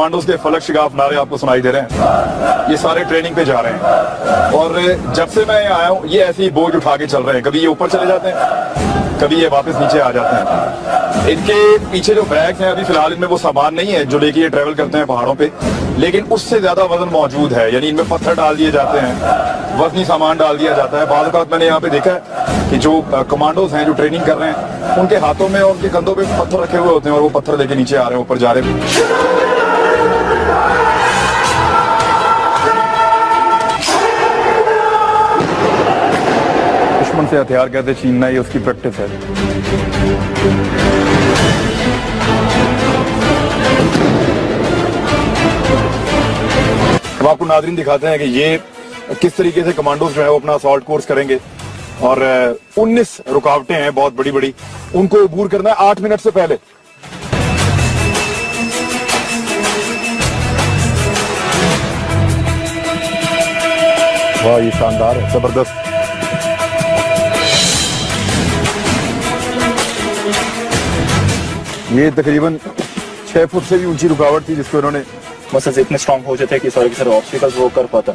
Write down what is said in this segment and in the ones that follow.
Commandos के फलक शिगाफ नारे आपको सुनाई दे रहे हैं। ये सारे ट्रेनिंग पे जा रहे हैं और जब से मैं आया हूँ ये ऐसे ही बोझ उठा के चल रहे हैं। कभी ये ऊपर चले जाते हैं, कभी ये वापस नीचे आ जाते हैं। इनके पीछे जो बैग हैं अभी फिलहाल इनमें वो सामान नहीं है जो लेके ये ट्रेवल करते हैं पहाड़ों पे, लेकिन उससे ज्यादा वजन मौजूद है। यानी इनमें पत्थर डाल दिए जाते हैं, वजनी सामान डाल दिया जाता है। बाद औक़ात मैंने यहाँ पे देखा है कि जो कमांडोज हैं जो ट्रेनिंग कर रहे हैं उनके हाथों में और उनके कंधों पे पत्थर रखे हुए होते हैं और वो पत्थर लेके नीचे आ रहे हैं, ऊपर जा रहे हैं। दुश्मन से हथियार कैसे छीनना ये उसकी प्रैक्टिस है। अब आपको नाज़रीन दिखाते हैं कि ये किस तरीके से कमांडोज जो है वो अपना असॉल्ट कोर्स करेंगे और 19 रुकावटें हैं बहुत बड़ी बड़ी, उनको अबूर करना है 8 मिनट से पहले। वाह ये शानदार है, जबरदस्त। ये तकरीबन 6 फुट से भी ऊंची रुकावट थी जिसको उन्होंने मसल्स इतने स्ट्रांग हो जाते हैं कि सारे के सारे ऑब्स्टिकल्स वो कर पाता।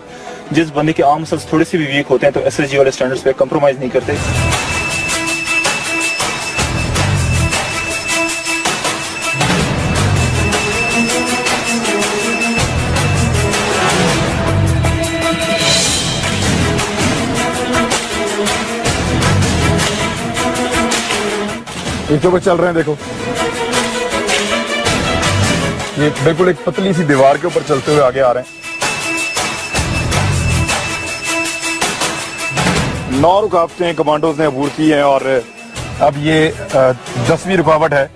जिस बंदे के आर्म मसल्स थोड़े से भी वीक होते हैं तो एसएसजी वाले स्टैंडर्ड्स पे कंप्रोमाइज नहीं करते। इसके ऊपर चल रहे हैं, देखो ये बिल्कुल एक पतली सी दीवार के ऊपर चलते हुए आगे आ रहे हैं। 9 रुकावटें कमांडोज ने अबूर की हैं और अब ये 10वीं रुकावट है।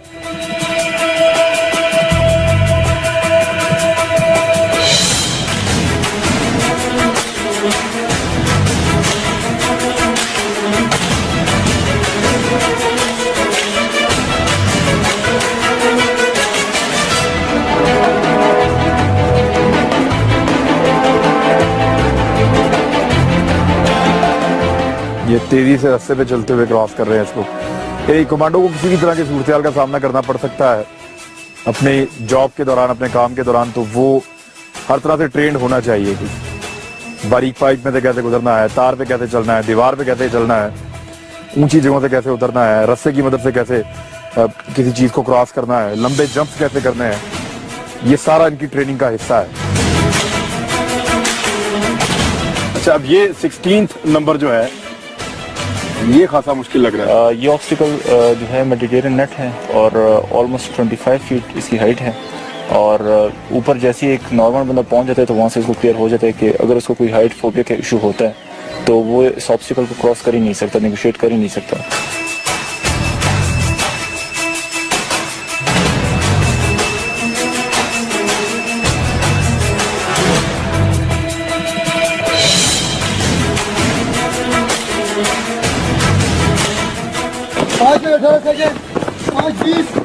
ये तेजी से रास्ते पे चलते हुए क्रॉस कर रहे हैं इसको। एक कमांडो को किसी भी तरह की सूरत का सामना करना पड़ सकता है अपने जॉब के दौरान, अपने काम के दौरान, तो वो हर तरह से ट्रेंड होना चाहिए कि बारीक पाइप में से कैसे गुजरना है, तार पे कैसे चलना है, दीवार पे कैसे चलना है, ऊंची जगहों से कैसे उतरना है, रस्से की मदद से कैसे किसी चीज को क्रॉस करना है, लंबे जंप्स कैसे करने हैं, ये सारा इनकी ट्रेनिंग का हिस्सा है। अच्छा, अब ये 16th नंबर जो है ये खासा मुश्किल लग रहा है। ये ऑब्स्टिकल जो है मेडिटेरियन नेट है और ऑलमोस्ट 25 फीट इसकी हाइट है और ऊपर जैसे ही एक नॉर्मल बंदा पहुंच जाता है तो वहाँ से इसको क्लियर हो जाता है कि अगर उसको कोई हाइट फोबिया का इशू होता है तो वो इस ऑब्स्टिकल को क्रॉस कर ही नहीं सकता, नेगोशिएट कर ही नहीं सकता। आज 18 सेकेंड, 5 20